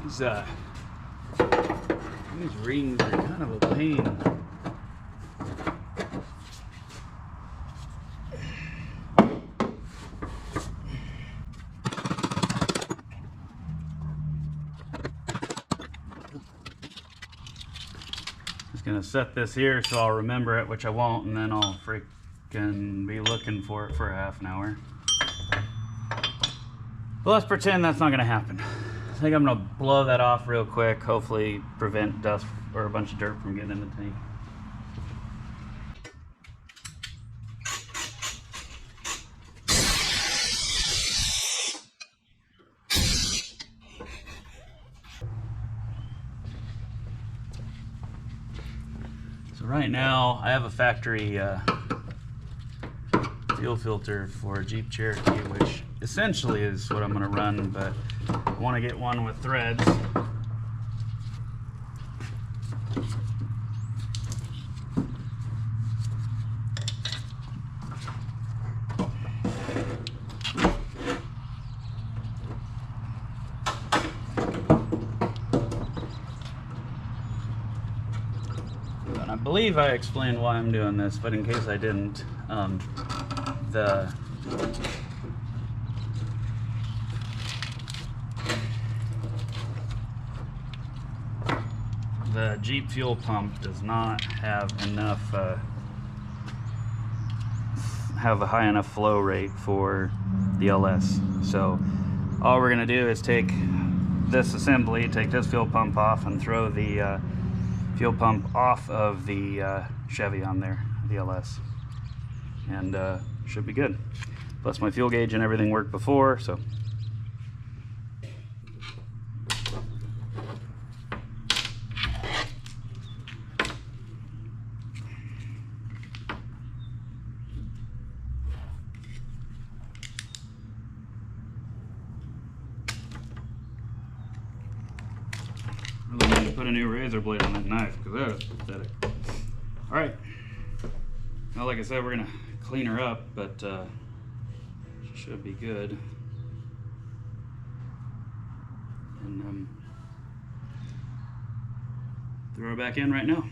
These rings are kind of a pain. Just gonna set this here so I'll remember it, which I won't, and then I'll freaking be looking for it for a half an hour. But let's pretend that's not gonna happen. I think I'm gonna blow that off real quick, hopefully prevent dust or a bunch of dirt from getting in the tank. So right now I have a factory fuel filter for Jeep Cherokee, which essentially is what I'm going to run, but I want to get one with threads. And I believe I explained why I'm doing this, but in case I didn't, the Jeep fuel pump does not have enough, have a high enough flow rate for the LS. So all we're gonna do is take this assembly, take this fuel pump off, and throw the fuel pump off of the Chevy on there, the LS, and should be good. Plus my fuel gauge and everything worked before, so. Really need to put a new razor blade on that knife because that is pathetic. All right. Well, like I said, we're gonna clean her up, but she should be good. And throw her back in right now.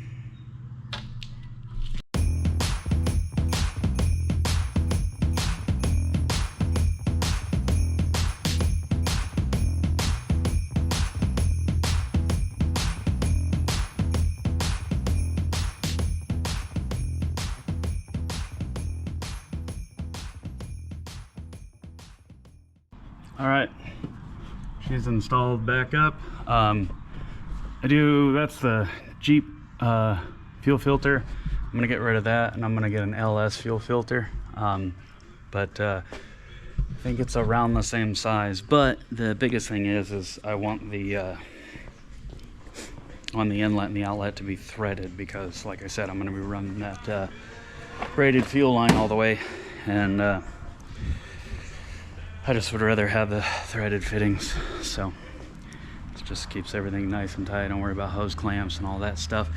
All right, she's installed back up. That's the Jeep fuel filter. I'm gonna get rid of that, and I'm gonna get an LS fuel filter. But I think it's around the same size. But the biggest thing is I want the on the inlet and the outlet to be threaded, because like I said, I'm gonna be running that braided fuel line all the way, and I just would rather have the threaded fittings, so it just keeps everything nice and tight. Don't worry about hose clamps and all that stuff.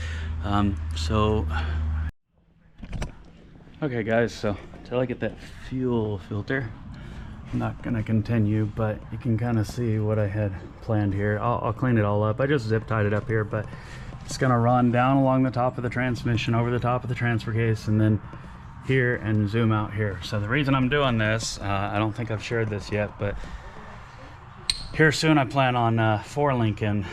Okay guys, so until I get that fuel filter, I'm not gonna continue, but you can kind of see what I had planned here. I'll clean it all up. I just zip tied it up here, but it's gonna run down along the top of the transmission, over the top of the transfer case, and then here and zoom out here. So the reason I'm doing this, I don't think I've shared this yet, but here soon I plan on 4-linking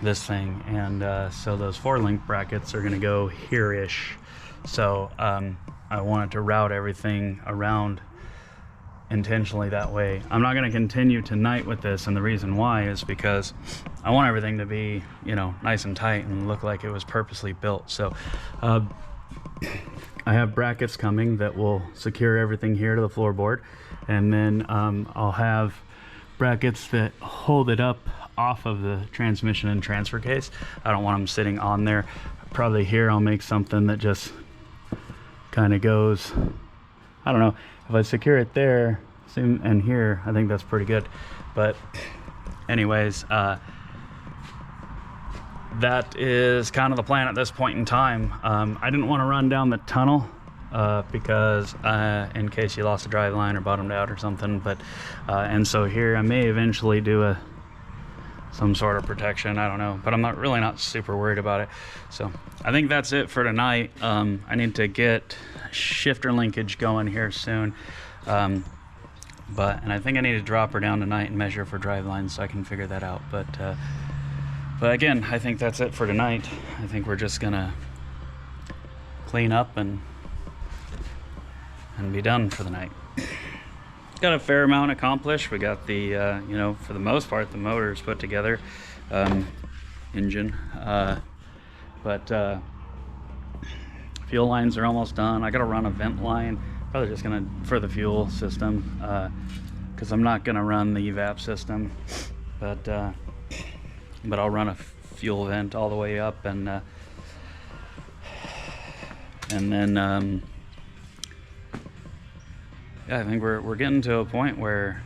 this thing, and so those 4-link brackets are going to go here-ish. So I wanted to route everything around intentionally that way. I'm not going to continue tonight with this, and the reason why is because I want everything to be, you know, nice and tight and look like it was purposely built. So I have brackets coming that will secure everything here to the floorboard, and then I'll have brackets that hold it up off of the transmission and transfer case. I don't want them sitting on there. Probably here I'll make something that just kind of goes, I don't know, if I secure it there and here, I think that's pretty good. But anyways, that is kind of the plan at this point in time. I didn't want to run down the tunnel because in case you lost a drive line or bottomed out or something, but and so here I may eventually do a some sort of protection. I don't know, but I'm not super worried about it. So I think that's it for tonight. I need to get shifter linkage going here soon. And I think I need to drop her down tonight and measure for drive lines so I can figure that out. But again, I think that's it for tonight. I think we're just gonna clean up and be done for the night. Got a fair amount accomplished. We got the you know, for the most part, the motors put together, engine, but fuel lines are almost done. I gotta run a vent line, probably just gonna for the fuel system, because I'm not gonna run the evap system, but I'll run a fuel vent all the way up, and then yeah, I think we're getting to a point where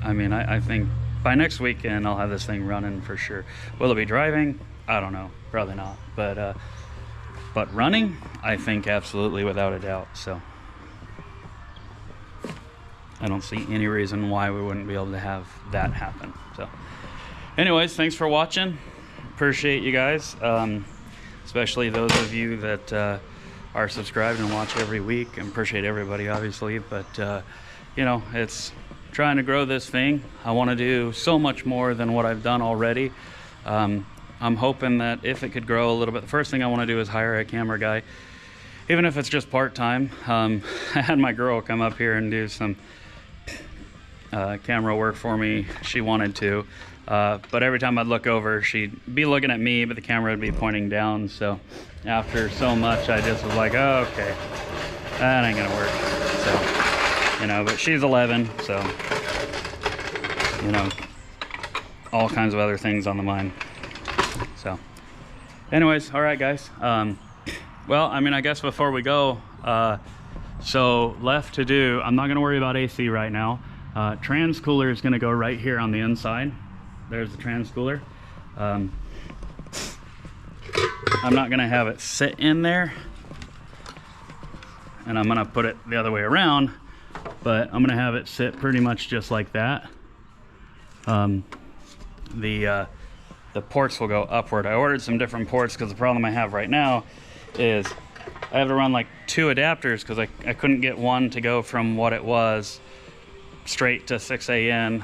I mean, I think by next weekend I'll have this thing running for sure. Will it be driving? I don't know, probably not, but running, I think absolutely, without a doubt. So I don't see any reason why we wouldn't be able to have that happen. So anyways, thanks for watching. Appreciate you guys, especially those of you that are subscribed and watch every week. And appreciate everybody, obviously, but you know, it's trying to grow this thing. I want to do so much more than what I've done already. I'm hoping that if it could grow a little bit, the first thing I want to do is hire a camera guy, even if it's just part-time. I had my girl come up here and do some camera work for me. She wanted to, but every time I'd look over, she'd be looking at me, but the camera would be pointing down. So after so much, I just was like, oh, okay, that ain't gonna work. So, you know, but she's 11, so, you know, all kinds of other things on the mind. So anyways, all right, guys. Well, I mean, I guess before we go, so left to do, I'm not gonna worry about AC right now. Trans cooler is gonna go right here on the inside. There's the trans cooler. I'm not gonna have it sit in there, and I'm gonna put it the other way around, but I'm gonna have it sit pretty much just like that. The ports will go upward. I ordered some different ports because the problem I have right now is I have to run like 2 adapters because I couldn't get one to go from what it was straight to 6AN.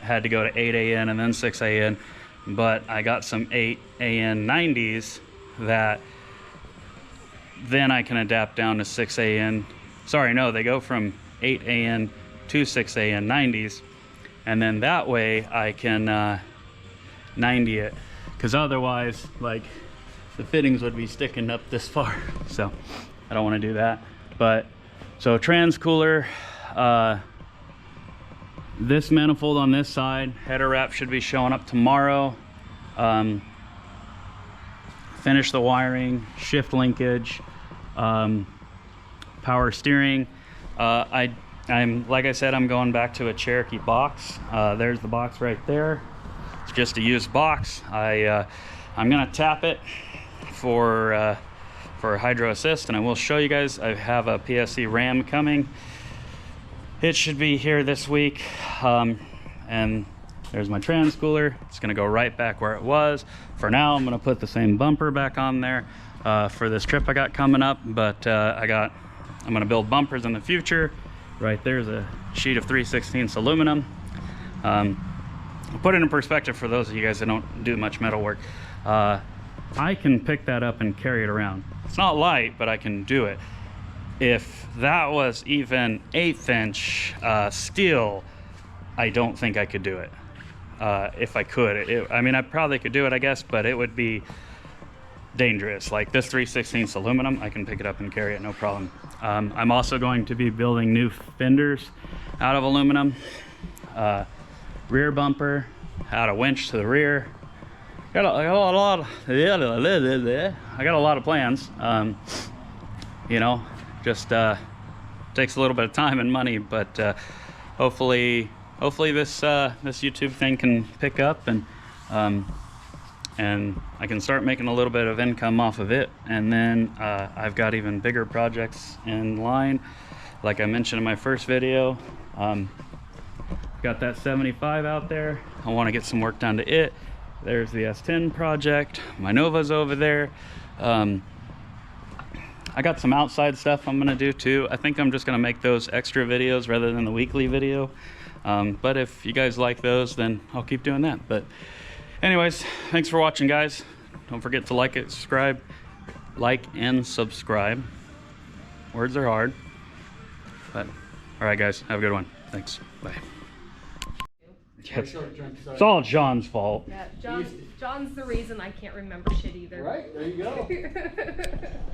Had to go to 8AN and then 6AN, but I got some 8AN 90s that then I can adapt down to 6AN. Sorry, no, they go from 8AN to 6AN 90s, and then that way I can 90 it, because otherwise, like, the fittings would be sticking up this far. So I don't want to do that. But so trans cooler, this manifold on this side, header wrap should be showing up tomorrow. Finish the wiring, shift linkage, power steering. I'm like I said, I'm going back to a Cherokee box. There's the box right there. It's just a used box. I'm gonna tap it for hydro assist, and I will show you guys. I have a PSC RAM coming. It should be here this week. And there's my trans cooler. It's gonna go right back where it was. For now, I'm gonna put the same bumper back on there for this trip I got coming up, but I'm gonna build bumpers in the future. Right there's a sheet of 3/16 aluminum. I'll put it in perspective for those of you guys that don't do much metal work. I can pick that up and carry it around. It's not light, but I can do it. If that was even 1/8 inch steel, I don't think I could do it. If I could, I mean, I probably could do it, I guess, but it would be dangerous. Like this 3/16 aluminum, I can pick it up and carry it, no problem. I'm also going to be building new fenders out of aluminum. Rear bumper, add a winch to the rear. I got a lot of plans. You know, just takes a little bit of time and money, but hopefully this YouTube thing can pick up, and I can start making a little bit of income off of it. And then I've got even bigger projects in line, like I mentioned in my first video. Got that 75 out there. I want to get some work done to it. There's the S10 project. My Nova's over there. I got some outside stuff I'm gonna do too. I think I'm just gonna make those extra videos rather than the weekly video. But if you guys like those, then I'll keep doing that. But anyways, thanks for watching, guys. Don't forget to like it, subscribe. Like and subscribe. Words are hard. But all right, guys, have a good one. Thanks. Bye. Yes. It's all John's fault. Yeah, John's the reason I can't remember shit either. Right, there you go.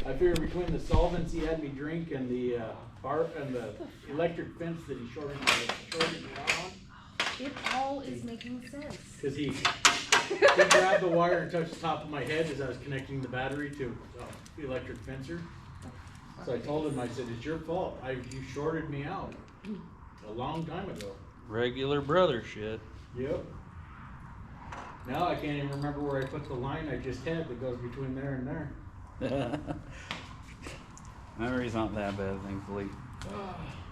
I figure between the solvents he had me drink and the bar and the electric fence that he shorted me out on. It all is making sense. Because he grabbed the wire and touched the top of my head as I was connecting the battery to the electric fencer. So I told him, I said, it's your fault. You shorted me out a long time ago. Regular brother shit. Yep. Now I can't even remember where I put the line I just had that goes between there and there. Memory's not that bad, thankfully.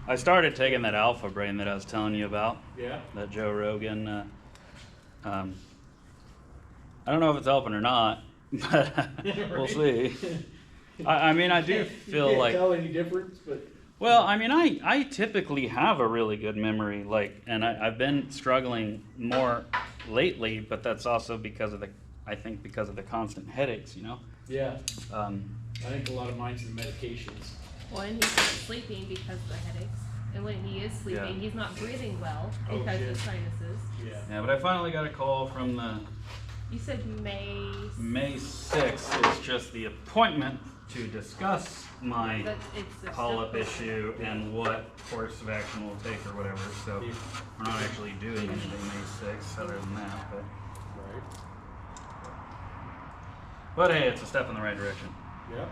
I started taking that Alpha Brain that I was telling you about. Yeah. That Joe Rogan. I don't know if it's helping or not, but we'll see. I mean, I do feel you can't like. Tell any difference, but. Well, I mean, I typically have a really good memory, and I've been struggling more lately, but that's also because of the constant headaches, you know? Yeah. Um, I think a lot of mine's the medications. Well, and he's not sleeping because of the headaches. And when he is sleeping, Yeah. he's not breathing well Oh, because shit. of sinuses. Yeah. yeah, but I finally got a call from the You said May 6th is just the appointment to discuss my But it's a call-up step- issue and what course of action we'll take or whatever. So Yeah. we're not actually doing anything May 6th other than that. Right. But hey, it's a step in the right direction. Yep.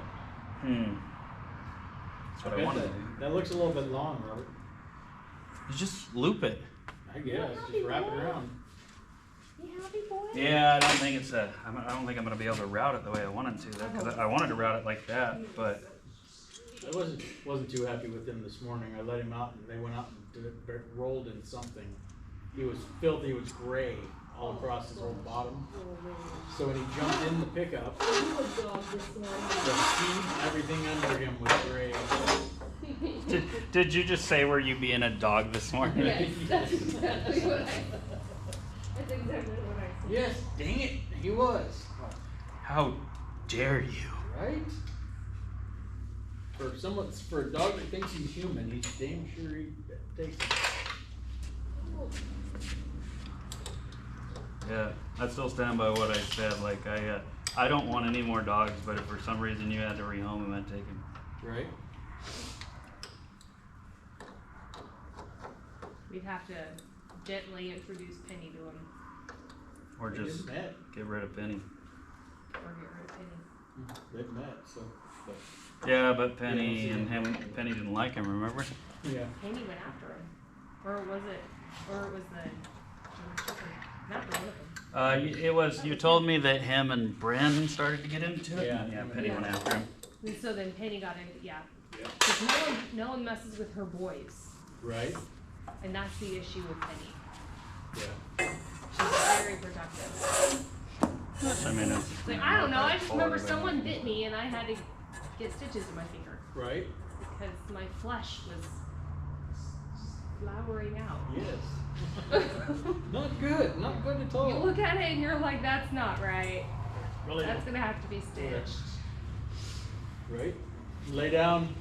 That's what I bet wanted to that, do. that looks a little bit long, Robert. You just loop it. I guess. Just wrap it around. You happy boy? Yeah, I don't think I'm gonna be able to route it the way I wanted to, because I wanted to route it like that, but I wasn't too happy with him this morning. I let him out and they went out and rolled in something. He was filthy. He was gray all across his whole bottom. So when he jumped in the pickup, the seat, everything under him was gray. did you just say were you being a dog this morning? Yes, that's exactly what I said. That's exactly what I said. Yes, dang it, he was. How dare you? Right? For a dog that thinks he's human, he's damn sure he takes it. Yeah, I still stand by what I said. Like I don't want any more dogs, but if for some reason you had to rehome him, I'd take him. Right? We'd have to gently introduce Penny to him, Or They just met. get rid of Penny. or get rid of Penny. They've met, so. But, Yeah, but Penny Yeah, and him, Penny didn't like him, remember? yeah. Penny went after him, or was the chicken? Not one of them. It was, you told me that him and Bren started to get into it. Yeah. Yeah, Penny went after him. And so then Penny got into, yeah. Yeah. Because no one messes with her boys. Right? And that's the issue with Penny. Yeah. She's very protective. I mean, It's like, I don't know, I just remember someone bit me and I had to get stitches in my finger. Right? Because my flesh was flowering out. Yes. Not good. Not good at all. You look at it and you're like, that's not right. Really? That's gonna have to be stitched. Right? Lay down.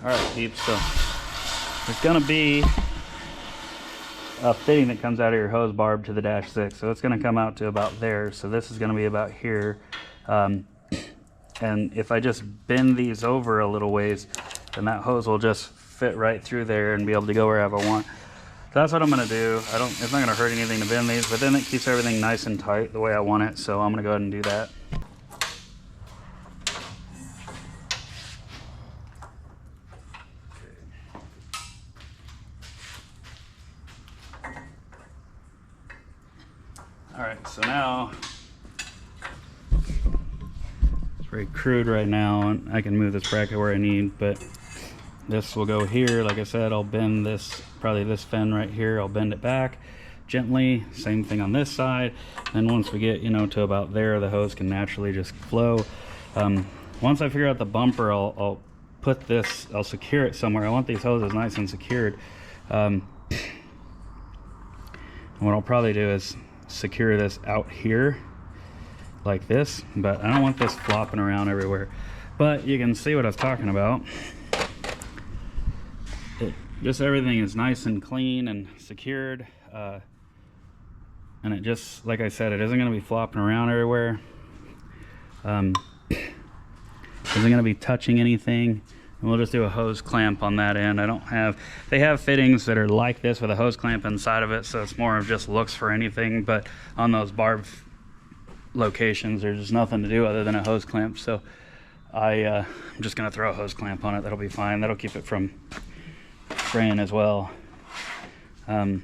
alright peeps, so there's gonna be a fitting that comes out of your hose barb to the dash 6, so it's gonna come out to about there, so this is gonna be about here, and if I just bend these over a little ways, then that hose will just fit right through there and be able to go wherever I want. So that's what I'm gonna do. It's not gonna hurt anything to bend these, but then it keeps everything nice and tight the way I want it, so I'm gonna go ahead and do that. Alright, so now it's very crude right now, and I can move this bracket where I need, but this will go here. Like I said, I'll bend this, probably this fin right here, I'll bend it back gently. Same thing on this side. And once we get, you know, to about there, the hose can naturally just flow. Once I figure out the bumper, I'll put this, I'll secure it somewhere. I want these hoses nice and secured. What I'll probably do is secure this out here like this, but I don't want this flopping around everywhere. But you can see what I was talking about. Just everything is nice and clean and secured, and it just, like I said, it isn't going to be flopping around everywhere. Isn't going to be touching anything. And we'll just do a hose clamp on that end. They have fittings that are like this with a hose clamp inside of it, so it's more of just looks for anything. But on those barb locations, there's just nothing to do other than a hose clamp. So I'm just going to throw a hose clamp on it. That'll be fine. That'll keep it from fraying as well. And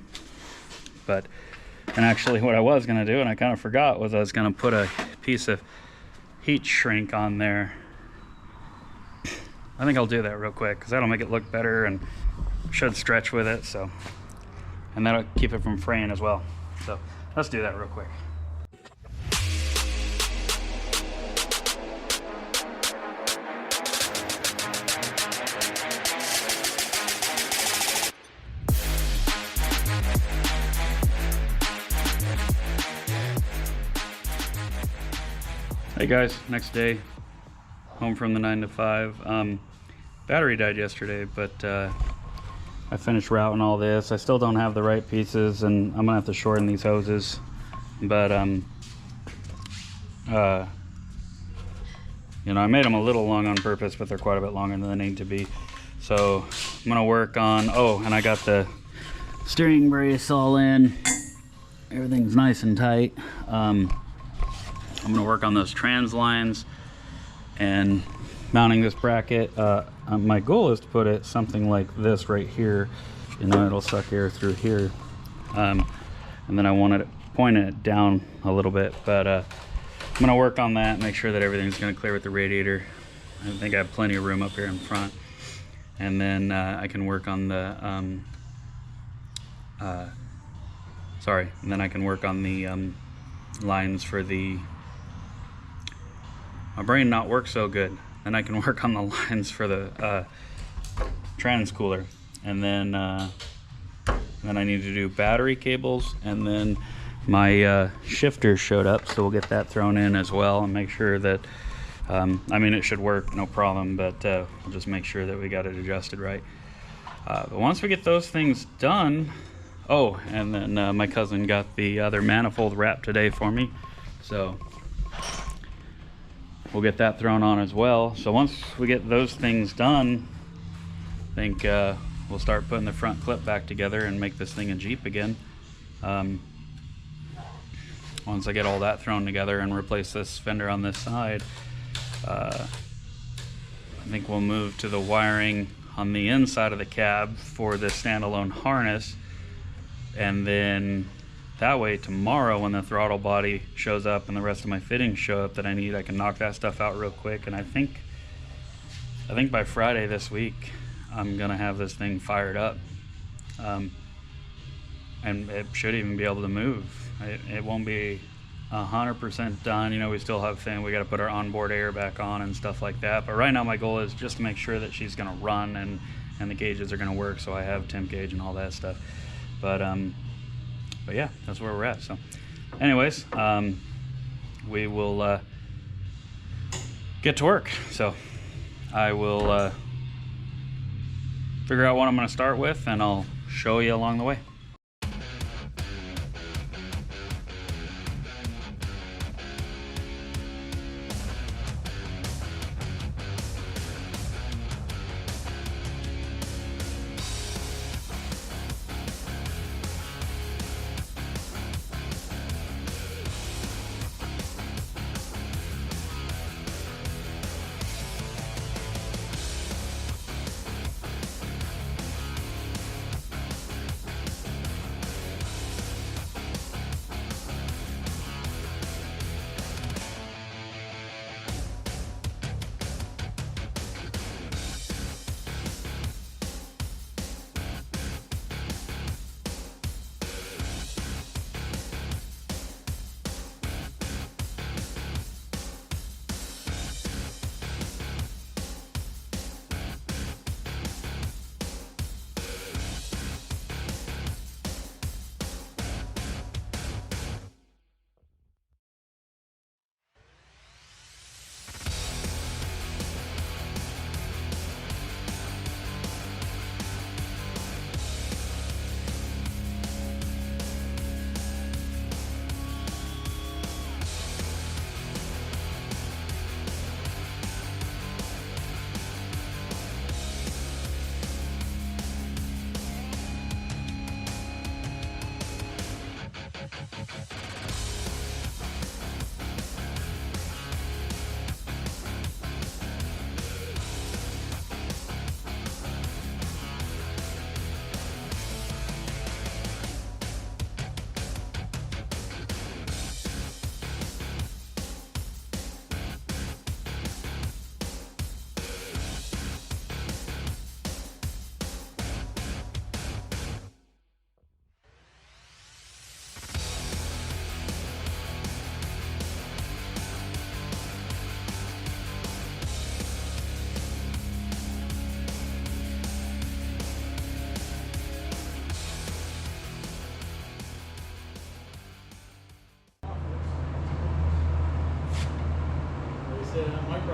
actually what I was going to do, and I kind of forgot, was I was going to put a piece of heat shrink on there. I think I'll do that real quick because that'll make it look better and should stretch with it. So, and that'll keep it from fraying as well. So let's do that real quick. Hey guys, next day, home from the 9 to 5. Battery died yesterday, but I finished routing all this. I still don't have the right pieces, and I'm gonna have to shorten these hoses. But you know, I made them a little long on purpose, but they're quite a bit longer than they need to be. So I'm gonna work on. Oh, and I got the steering brace all in. Everything's nice and tight. I'm going to work on those trans lines and mounting this bracket. My goal is to put it something like this right here. You know, it'll suck air through here. And then I wanted to point it down a little bit, but I'm going to work on that, make sure that everything's going to clear with the radiator. I think I have plenty of room up here in front. And then I can work on the, and then I can work on the lines for the, my brain not work so good. Then I can work on the lines for the trans cooler, and then I need to do battery cables, and then my shifter showed up, so we'll get that thrown in as well and make sure that I mean, it should work no problem, but we'll just make sure that we got it adjusted right. But once we get those things done, oh, and then my cousin got the other manifold wrapped today for me, so we'll get that thrown on as well. So once we get those things done, I think we'll start putting the front clip back together and make this thing a Jeep again. Once I get all that thrown together and replace this fender on this side, I think we'll move to the wiring on the inside of the cab for the standalone harness, and then that way tomorrow when the throttle body shows up and the rest of my fittings show up that I need, I can knock that stuff out real quick. And I think by Friday this week I'm gonna have this thing fired up, and it should even be able to move. It won't be 100% done. You know, we still have we got to put our onboard air back on and stuff like that, but right now my goal is just to make sure that she's gonna run and the gauges are gonna work, so I have temp gauge and all that stuff. But yeah, that's where we're at. So anyways, we will get to work. So I will figure out what I'm going to start with, and I'll show you along the way.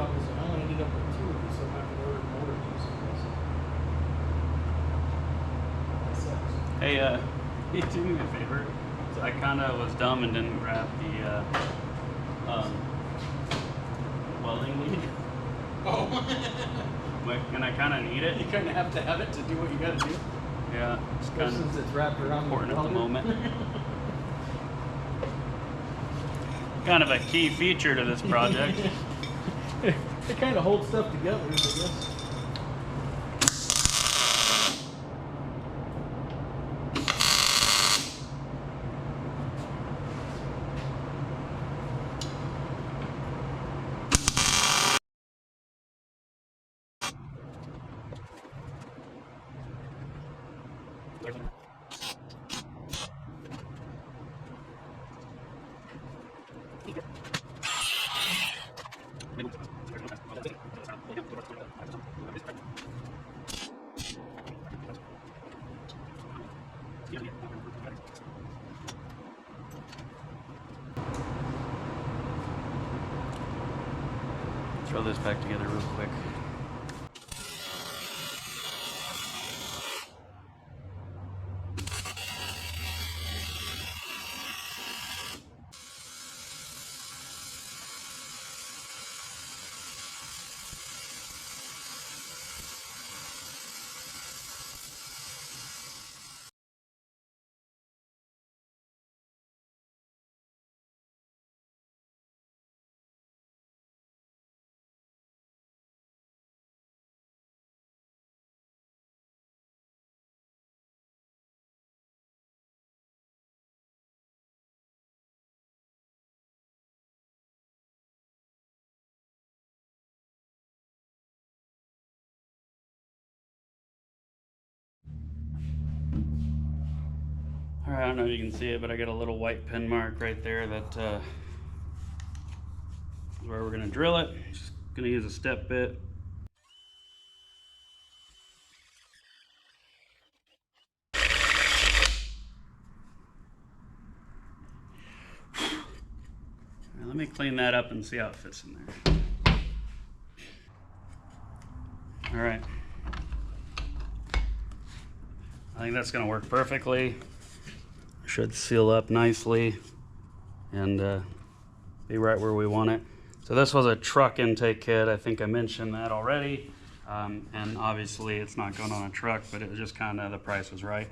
problem is I only ended up with 2 of these, so I'm gonna have to order more of these. That sucks. Hey, you do me a favor. So I kind of was dumb and didn't grab the welding lead. Oh. And I kind of need it. You kind of have to have it to do what you gotta do. Yeah, it's kind Especially since of it's wrapped around important the at the welder. moment. Kind of a key feature to this project. It kind of holds stuff together, I guess. Throw this back together real quick. All right, I don't know if you can see it, but I got a little white pin mark right there that is where we're gonna drill it. Just gonna use a step bit. Now, let me clean that up and see how it fits in there. All right. I think that's gonna work perfectly. Should seal up nicely and be right where we want it. So this was a truck intake kit. I think I mentioned that already. And obviously it's not going on a truck, but it was just kind of the price was right.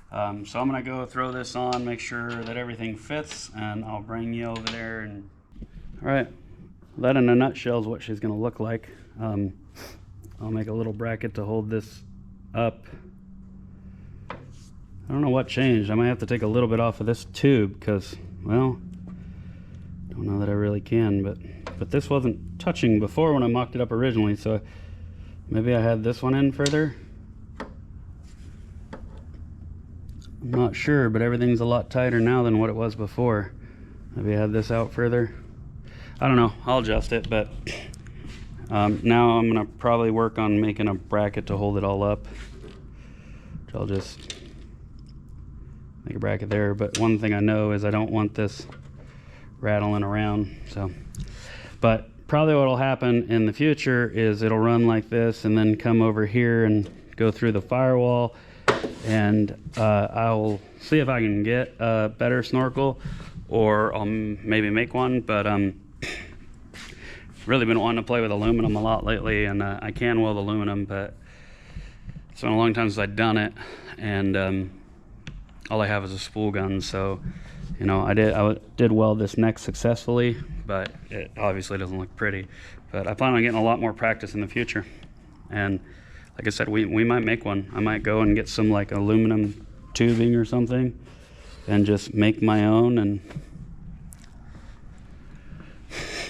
So I'm gonna go throw this on, make sure that everything fits, and I'll bring you over there. And all right, that in a nutshell is what she's gonna look like. I'll make a little bracket to hold this up. I don't know what changed. I might have to take a little bit off of this tube because, well, don't know that I really can, but this wasn't touching before when I mocked it up originally, so maybe I had this one in further. I'm not sure, but everything's a lot tighter now than what it was before. Maybe I had this out further. I don't know. I'll adjust it, but now I'm gonna probably work on making a bracket to hold it all up. I'll just make a bracket there, but one thing I know is I don't want this rattling around. So, but probably what'll happen in the future is it'll run like this and then come over here and go through the firewall, and I'll see if I can get a better snorkel, or I'll maybe make one. But really been wanting to play with aluminum a lot lately, and I can weld aluminum, but it's been a long time since I've done it, and all I have is a spool gun. So, you know, I did weld this neck successfully, but it obviously doesn't look pretty. But I plan on getting a lot more practice in the future. And like I said, we might make one. I might go and get some like aluminum tubing or something and just make my own, and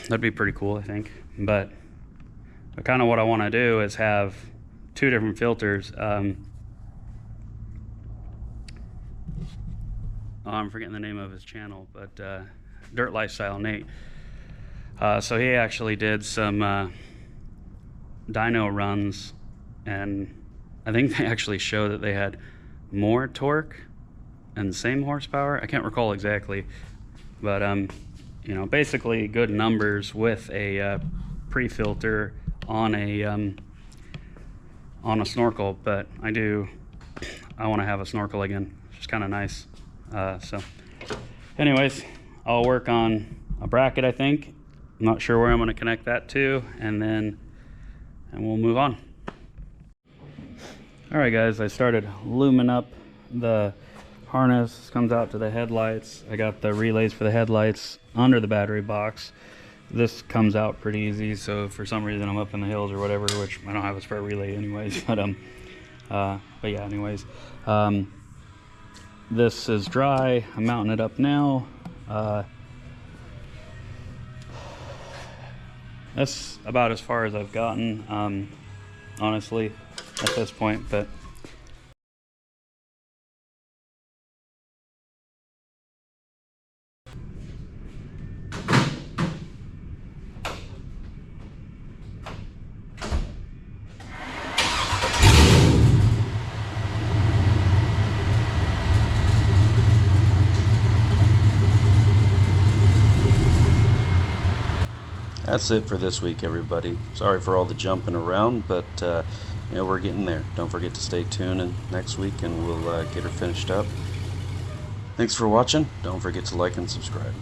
that'd be pretty cool, I think. But kind of what I want to do is have 2 different filters. I'm forgetting the name of his channel, but Dirt Lifestyle Nate. So he actually did some dyno runs, and I think they actually show that they had more torque and same horsepower. I can't recall exactly, but you know, basically good numbers with a pre-filter on a snorkel, but I want to have a snorkel again. It's just kind of nice. So anyways, I'll work on a bracket, I think. I'm not sure where I'm going to connect that to, and we'll move on. Alright guys, I started luming up the harness. This comes out to the headlights. I got the relays for the headlights under the battery box. This comes out pretty easy, so if for some reason I'm up in the hills or whatever, which I don't have a spare relay anyways, but yeah, anyways. This is dry. I'm mounting it up now. That's about as far as I've gotten, honestly, at this point, but that's it for this week, everybody. Sorry for all the jumping around, but you know, we're getting there. Don't forget to stay tuned and next week, and we'll get her finished up. Thanks for watching. Don't forget to like and subscribe.